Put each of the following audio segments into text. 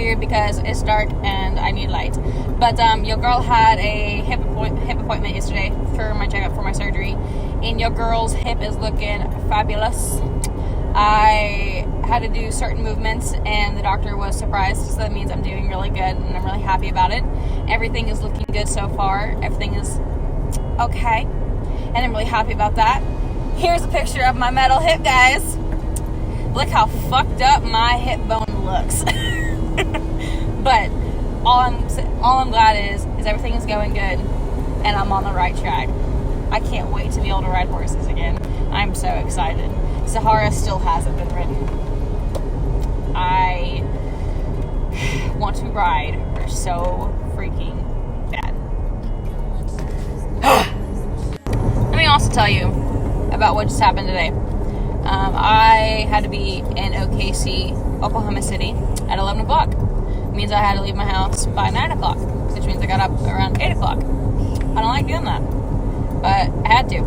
earlier because it's dark and I need light. But your girl had a hip appointment yesterday for my checkup for my surgery, and your girl's hip is looking fabulous. I had to do certain movements and the doctor was surprised, so that means I'm doing really good and I'm really happy about it. Everything is looking good so far. Everything is okay, and I'm really happy about that. Here's a picture of my metal hip, guys. Look how fucked up my hip bone looks. But all I'm glad is everything is going good and I'm on the right track. I can't wait to be able to ride horses again. I'm so excited. Sahara still hasn't been ridden. I want to ride her so freaking bad. Let me also tell you about what just happened today. I had to be in OKC, Oklahoma City at 11 o'clock. It means I had to leave my house by 9 o'clock, which means I got up around 8 o'clock. I don't like doing that, but I had to.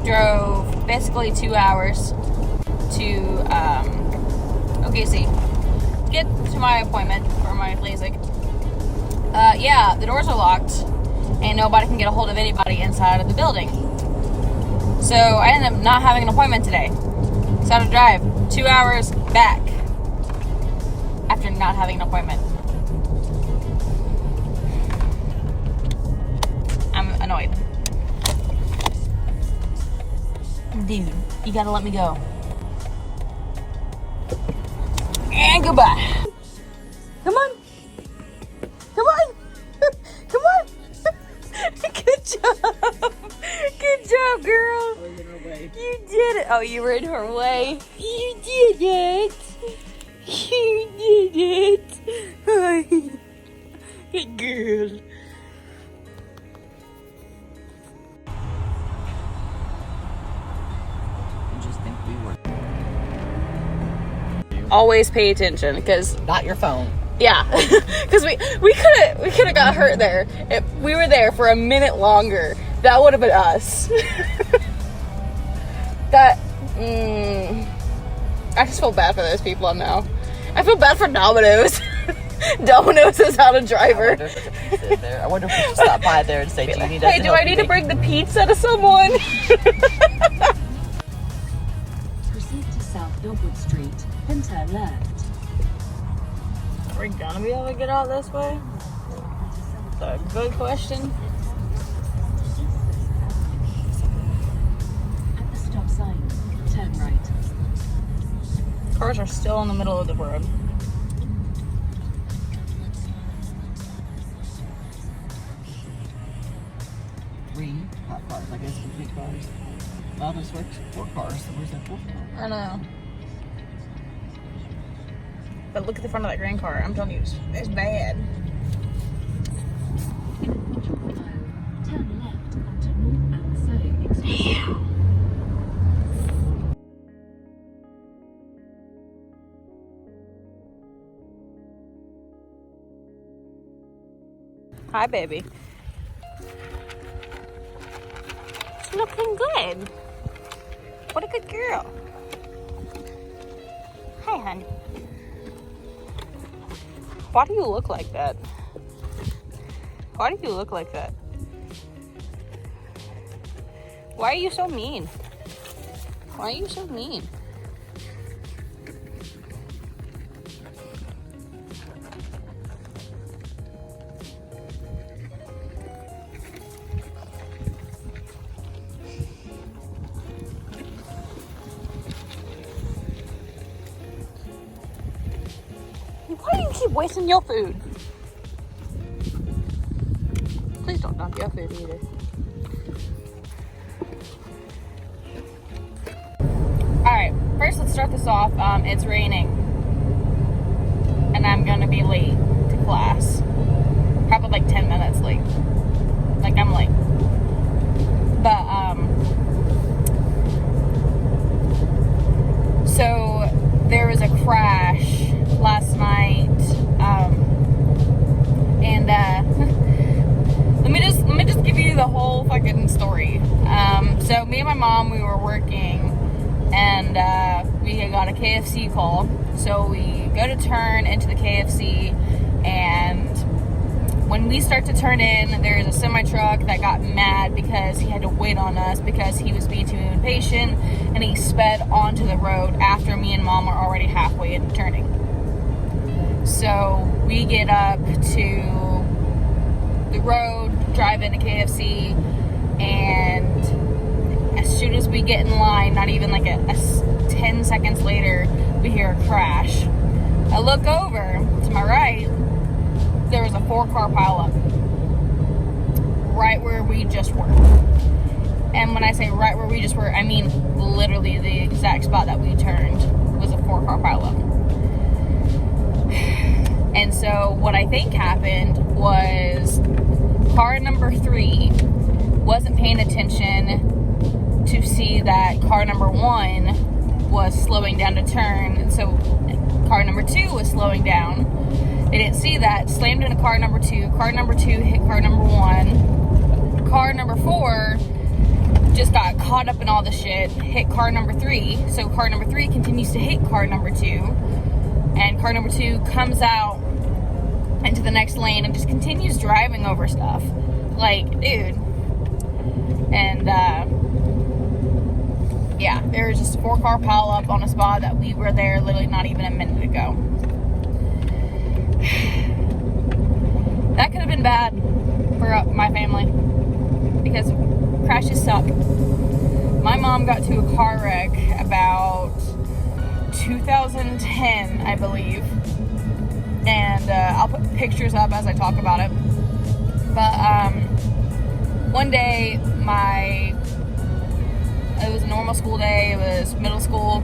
Drove basically 2 hours to OKC to get to my appointment for my LASIK. Yeah, the doors are locked and nobody can get a hold of anybody inside of the building. So I ended up not having an appointment today. So I had to drive 2 hours back after not having an appointment. I'm annoyed. Dude, you gotta let me go. And goodbye. Come on. Come on. Come on. Good job. Good job, girl. You did it. Oh, you were in her way. You did it. You did it. Good girl. Always pay attention, because not your phone. Yeah, because we could have got hurt there. If we were there for a minute longer, that would have been us. That I just feel bad for those people now. I feel bad for Domino's. Domino's is out a driver. I wonder if we should stop by there and say, "Do you need us? Hey, do I need to bring the pizza to someone?" Proceed to South Dogwood Street, then turn left. Are we gonna be able to get out this way? That's a good question. At the stop sign, turn right. Cars are still in the middle of the road. Three hot cars, I guess, complete cars. Well, there's 4 cars, so where's that 4th car? I know. But look at the front of that green car. I'm telling you, it's bad. Turn left onto North Also Express. Hi, baby. It's looking good. What a good girl. Hi, honey. Why do you look like that? Why do you look like that? Why are you so mean? Why are you so mean? Why do you keep wasting your food? Please don't dump your food either. Alright, first let's start this off. It's raining. And I'm gonna be late to class. Probably like 10 minutes late. Like, I'm late. But, so there was a crash last night, and let me just give you the whole fucking story. So me and my mom, we were working, and we got a KFC call. So we go to turn into the KFC, and when we start to turn in, there's a semi-truck that got mad because he had to wait on us because he was being too impatient, and he sped onto the road after me and Mom are already halfway into turning. So we get up to the road, drive into KFC, and as soon as we get in line, not even like a 10 seconds later, we hear a crash. I look over to my right, there was a 4-car pileup right where we just were. And when I say right where we just were, I mean literally the exact spot that we turned was a 4-car pileup. And so what I think happened was car number 3 wasn't paying attention to see that car number 1 was slowing down to turn, and so car number 2 was slowing down. They didn't see that, slammed into car number 2. Car number 2 hit car number 1. Car number 4 just got caught up in all the shit, hit car number 3. So car number 3 continues to hit car number 2, and car number 2 comes out into the next lane and just continues driving over stuff. Like, dude. And yeah, there was just a 4-car pileup on a spot that we were there literally not even a minute ago. That could have been bad for my family because crashes suck. My mom got to a car wreck about 2010, I believe, and I'll put pictures up as I talk about it. But one day, it was a normal school day. It was middle school.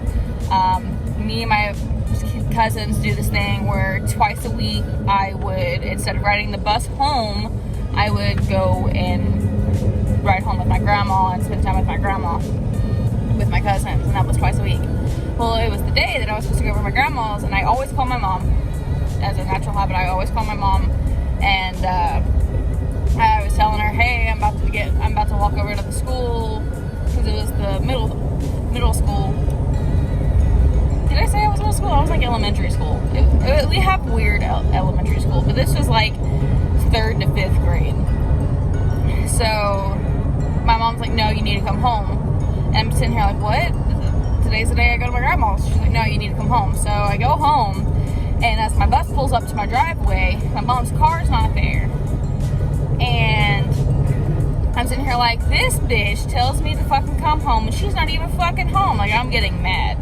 Me and my cousins do this thing where twice a week I would, instead of riding the bus home, I would go and ride home with my grandma and spend time with my grandma with my cousins, and that was twice a week. Well, it was the day that I was supposed to go over to my grandma's, and I always call my mom. As a natural habit, I always call my mom, and I was telling her, hey, I'm about to walk over to the school, because it was the middle school. Did I say I was middle school? I was like elementary school. We have weird elementary school, but this was like 3rd to 5th grade. So my mom's like, no, you need to come home. And I'm sitting here like, what? Today's the day I go to my grandma's. She's like, no, you need to come home. So I go home, and as my bus pulls up to my driveway, my mom's car's not there. And I'm sitting here like, this bitch tells me to fucking come home, and she's not even fucking home. Like, I'm getting mad.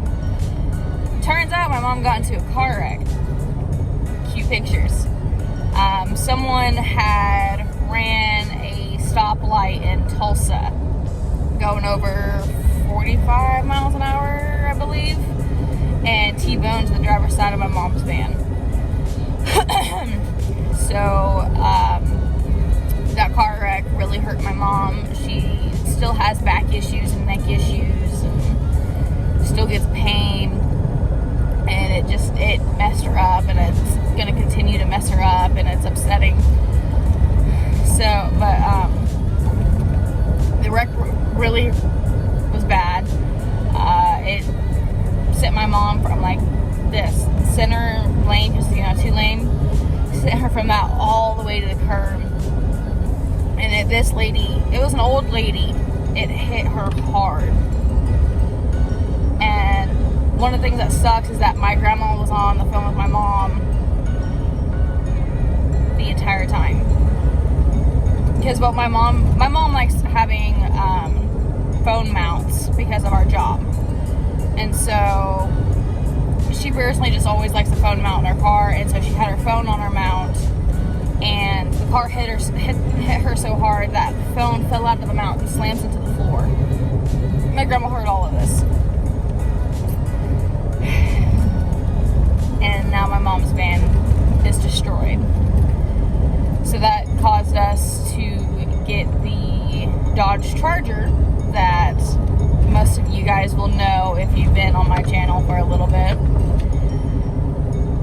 Turns out my mom got into a car wreck. Cue pictures. Someone had ran a stoplight in Tulsa, going over 45 miles an hour, I believe, and T-boned the driver's side of my mom's van. So, that car wreck really hurt my mom. She still has back issues and neck issues, and still gets pain, and it messed her up, and it's going to continue to mess her up, and it's upsetting. So, but, the wreck really was bad. It sent my mom from like this center lane, just 2-lane, sent her from that all the way to the curb. And this lady, it was an old lady, it hit her hard. And one of the things that sucks is that my grandma was on the phone with my mom the entire time. Because what my mom likes having phone mounts because of our job. And so she personally just always likes a phone mount in her car, and so she had her phone on her mount, and the car hit her so hard that the phone fell out of the mount and slams into the floor. My grandma heard all of this. And now my mom's van is destroyed. So that caused us to get the Dodge Charger that most of you guys will know if you've been on my channel for a little bit.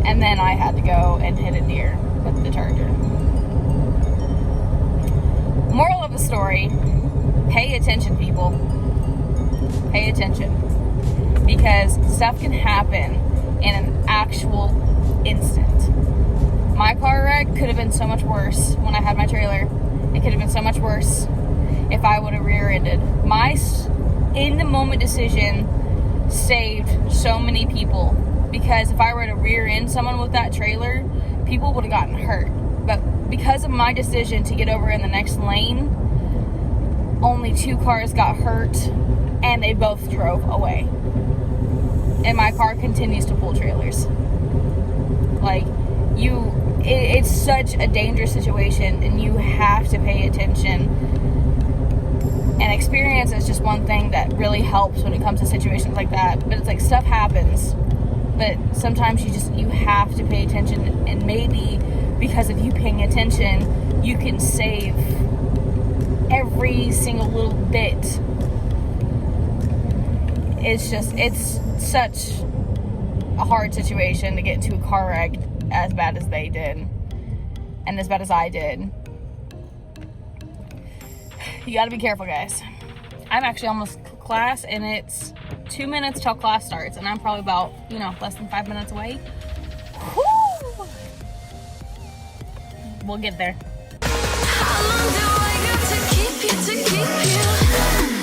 And then I had to go and hit a deer with the Charger. Moral of the story, pay attention, people. Pay attention. Because stuff can happen in an actual instant. My car wreck could have been so much worse when I had my trailer. It could have been so much worse if I would have rear-ended. My in-the-moment decision saved so many people, because if I were to rear-end someone with that trailer, people would have gotten hurt. But because of my decision to get over in the next lane, only 2 cars got hurt, and they both drove away. And my car continues to pull trailers. Like, it's such a dangerous situation, and you have to pay attention. And experience is just one thing that really helps when it comes to situations like that. But it's like, stuff happens, but sometimes you have to pay attention, and maybe because of you paying attention, you can save every single little bit. It's such a hard situation to get into a car wreck as bad as they did, and as bad as I did. You gotta be careful, guys. I'm actually almost class, and it's 2 minutes till class starts, and I'm probably about, less than 5 minutes away. Whew! We'll get there. How long do I got to keep you?